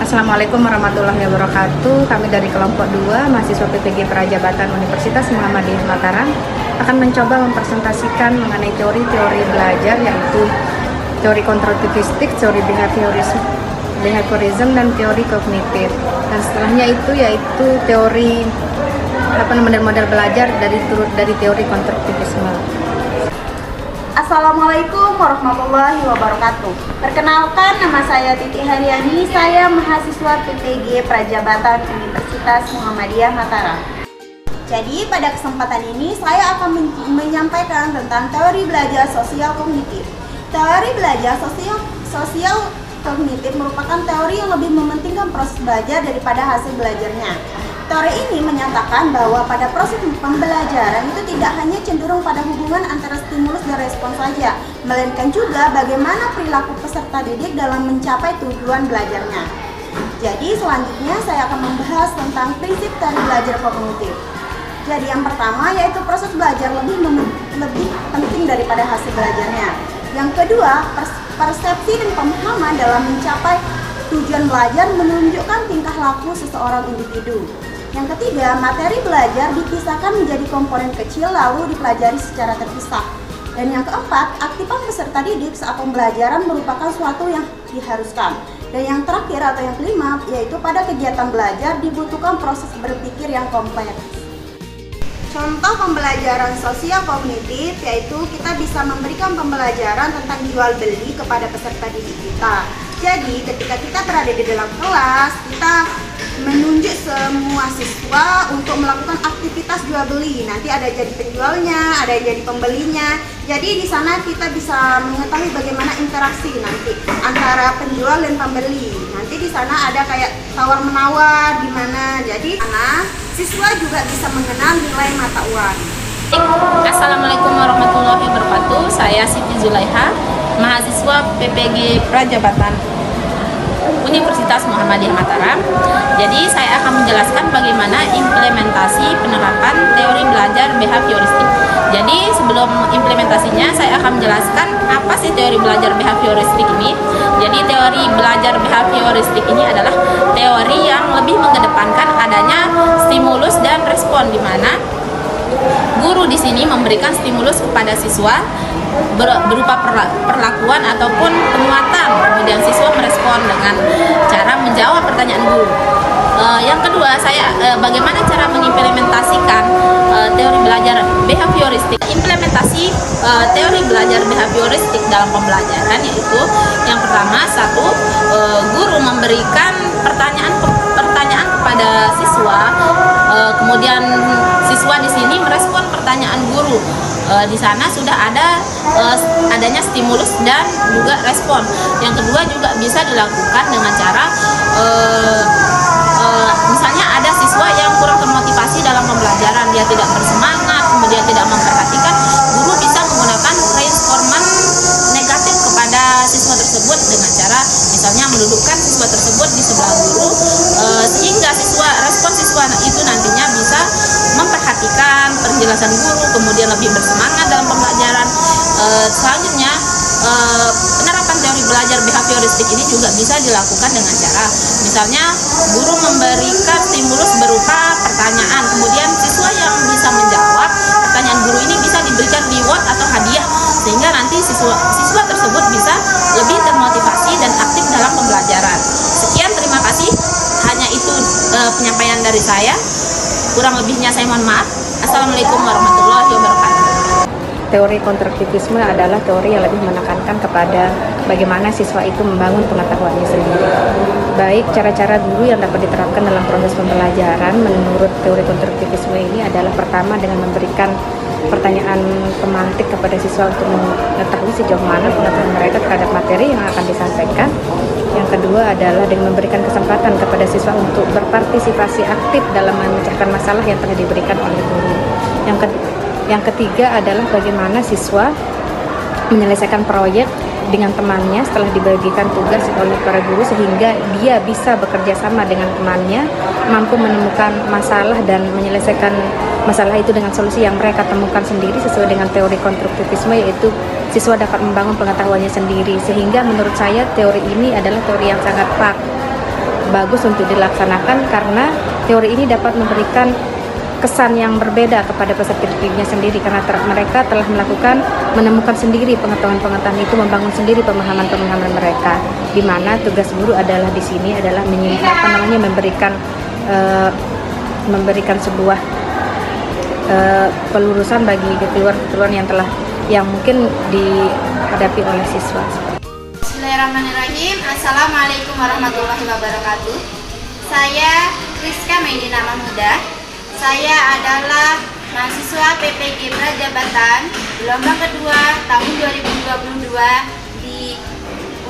Assalamualaikum warahmatullahi wabarakatuh. Kami dari kelompok 2 mahasiswa PPG Prajabatan Universitas Muhammadiyah Mataram akan mencoba mempresentasikan mengenai teori-teori belajar, yaitu teori konstruktivistik, teori behaviorism, dan teori kognitif. Dan setelahnya itu yaitu teori model-model belajar dari teori konstruktivisme. Assalamualaikum warahmatullahi wabarakatuh. Perkenalkan, nama saya Titi Haryani. Saya mahasiswa PPG Prajabatan Universitas Muhammadiyah Mataram. Jadi pada kesempatan ini saya akan menyampaikan tentang teori belajar sosial kognitif. Teori belajar sosial kognitif merupakan teori yang lebih mementingkan proses belajar daripada hasil belajarnya. Teori ini menyatakan bahwa pada proses pembelajaran itu tidak hanya cenderung pada hubungan antara stimulus dan respon saja, melainkan juga bagaimana perilaku peserta didik dalam mencapai tujuan belajarnya. Jadi selanjutnya saya akan membahas tentang prinsip teori belajar kognitif. Jadi yang pertama yaitu proses belajar lebih penting daripada hasil belajarnya. Yang kedua, persepsi dan pemahaman dalam mencapai tujuan belajar menunjukkan tingkah laku seseorang individu. Yang ketiga, materi belajar dipisahkan menjadi komponen kecil lalu dipelajari secara terpisah. Dan yang keempat, aktifan peserta didik saat pembelajaran merupakan suatu yang diharuskan. Dan yang terakhir atau yang kelima, yaitu pada kegiatan belajar dibutuhkan proses berpikir yang kompleks. Contoh pembelajaran sosial kognitif yaitu kita bisa memberikan pembelajaran tentang jual beli kepada peserta didik kita. Jadi ketika kita berada di dalam kelas, kita menunjuk semua siswa untuk melakukan aktivitas jual beli. Nanti ada jadi penjualnya, ada jadi pembelinya. Jadi di sana kita bisa mengetahui bagaimana interaksi nanti antara penjual dan pembeli. Nanti di sana ada kayak tawar menawar gimana. Jadi siswa juga bisa mengenal nilai mata uang. Assalamualaikum warahmatullahi wabarakatuh. Saya Siti Zulaiha, mahasiswa PPG Prajabatan Universitas Muhammadiyah Mataram. Jadi saya akan menjelaskan bagaimana implementasi penerapan teori belajar behavioristik. Jadi sebelum implementasinya saya akan menjelaskan apa sih teori belajar behavioristik ini. Jadi teori belajar behavioristik ini adalah teori yang lebih mengedepankan adanya stimulus dan respon, di mana guru di sini memberikan stimulus kepada siswa berupa perlakuan ataupun penguatan, kemudian siswa merespon dengan cara menjawab pertanyaan guru. Yang kedua, bagaimana cara mengimplementasikan teori belajar behavioristik. Implementasi teori belajar behavioristik dalam pembelajaran yaitu yang pertama, guru memberikan pertanyaan kepada siswa, kemudian siswa di sini merespon pertanyaan guru. Di sana sudah adanya stimulus dan juga respon. Yang kedua juga bisa dilakukan dengan cara misalnya ada siswa yang kurang termotivasi dalam pembelajaran, dia tidak bersemangat, kemudian tidak memperhatikan, guru bisa menggunakan reinforcement negatif kepada siswa tersebut dengan cara misalnya mendudukkan siswa tersebut di sebelah guru, sehingga respon siswa itu nantinya bisa memperhatikan penjelasan guru, kemudian lebih bersemangat dalam pembelajaran. Selanjutnya, penerapan teori belajar behavioristik ini juga bisa dilakukan dengan cara misalnya guru memberikan stimulus berupa pertanyaan, kemudian siswa yang bisa menjawab pertanyaan guru ini bisa diberikan reward atau hadiah, sehingga nanti siswa tersebut bisa lebih termotivasi dan aktif dalam pembelajaran. Sekian, terima kasih. Hanya itu penyampaian dari saya. Kurang lebihnya saya mohon maaf. Assalamualaikum warahmatullahi wabarakatuh. Teori konstruktivisme adalah teori yang lebih menekankan kepada bagaimana siswa itu membangun pengetahuannya sendiri. Baik cara-cara guru yang dapat diterapkan dalam proses pembelajaran menurut teori konstruktivisme ini adalah pertama dengan memberikan pertanyaan pemantik kepada siswa untuk mengetahui sejauh mana pengetahuan mereka terhadap materi yang akan disampaikan. Yang kedua adalah dengan memberikan kesempatan kepada siswa untuk berpartisipasi aktif dalam memecahkan masalah yang telah diberikan oleh guru. Yang ketiga adalah bagaimana siswa menyelesaikan proyek dengan temannya setelah dibagikan tugas oleh para guru, sehingga dia bisa bekerja sama dengan temannya, mampu menemukan masalah dan menyelesaikan masalah itu dengan solusi yang mereka temukan sendiri sesuai dengan teori konstruktivisme, yaitu siswa dapat membangun pengetahuannya sendiri. Sehingga menurut saya teori ini adalah teori yang sangat bagus untuk dilaksanakan karena teori ini dapat memberikan kesan yang berbeda kepada peserta didiknya sendiri karena mereka telah menemukan sendiri pengetahuan-pengetahuan itu, membangun sendiri pemahaman-pemahaman mereka, di mana tugas guru adalah di sini adalah memberikan sebuah pelurusan bagi kekeluaran yang mungkin dihadapi oleh siswa. Bismillahirrahmanirrahim. Assalamualaikum warahmatullahi wabarakatuh. Saya Rizka Medina Mahmuda. Saya adalah mahasiswa PPG Prajabatan gelombang kedua tahun 2022 di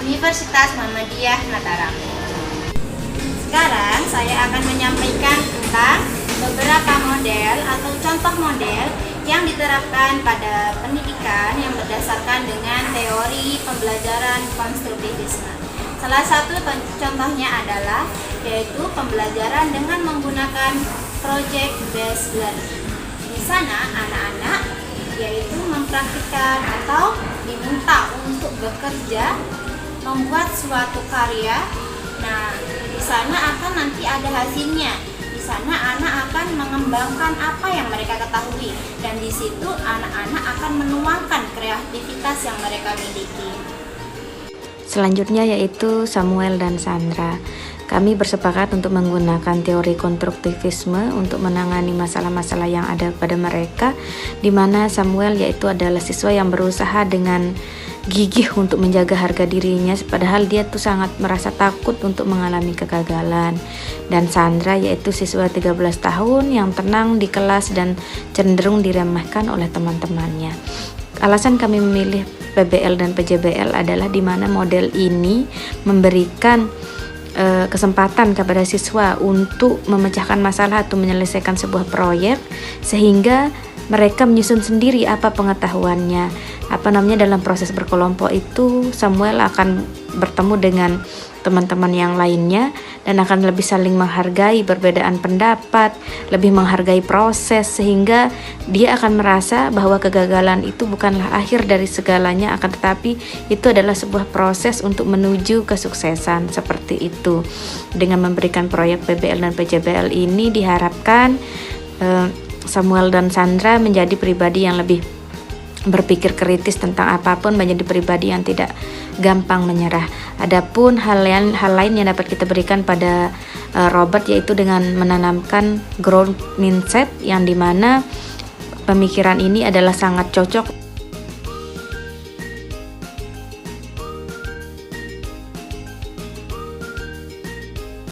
Universitas Muhammadiyah Mataram. Sekarang saya akan menyampaikan tentang beberapa model atau contoh model yang diterapkan pada pendidikan yang berdasarkan dengan teori pembelajaran konstruktivisme. Salah satu contohnya adalah yaitu pembelajaran dengan menggunakan project based learning. Di sana anak-anak yaitu mempraktikkan atau diminta untuk bekerja membuat suatu karya. Nah, di sana akan nanti ada hasilnya. Di sana anak akan mengembangkan apa yang mereka ketahui dan di situ anak-anak akan menuangkan kreativitas yang mereka miliki. Selanjutnya yaitu Samuel dan Sandra. Kami bersepakat untuk menggunakan teori konstruktivisme untuk menangani masalah-masalah yang ada pada mereka, di mana Samuel yaitu adalah siswa yang berusaha dengan gigih untuk menjaga harga dirinya, padahal dia tuh sangat merasa takut untuk mengalami kegagalan. Dan Sandra yaitu siswa 13 tahun yang tenang di kelas dan cenderung diremehkan oleh teman-temannya. Alasan kami memilih PBL dan PJBL adalah di mana model ini memberikan kesempatan kepada siswa untuk memecahkan masalah atau menyelesaikan sebuah proyek sehingga mereka menyusun sendiri apa pengetahuannya. Dalam proses berkelompok itu Samuel akan bertemu dengan teman-teman yang lainnya dan akan lebih saling menghargai perbedaan pendapat, lebih menghargai proses sehingga dia akan merasa bahwa kegagalan itu bukanlah akhir dari segalanya, akan tetapi itu adalah sebuah proses untuk menuju kesuksesan. Seperti itu. Dengan memberikan proyek PBL dan PJBL ini diharapkan Samuel dan Sandra menjadi pribadi yang lebih berpikir kritis tentang apapun, menjadi pribadi yang tidak gampang menyerah. Adapun hal lain yang dapat kita berikan pada Robert yaitu dengan menanamkan growth mindset, yang dimana pemikiran ini adalah sangat cocok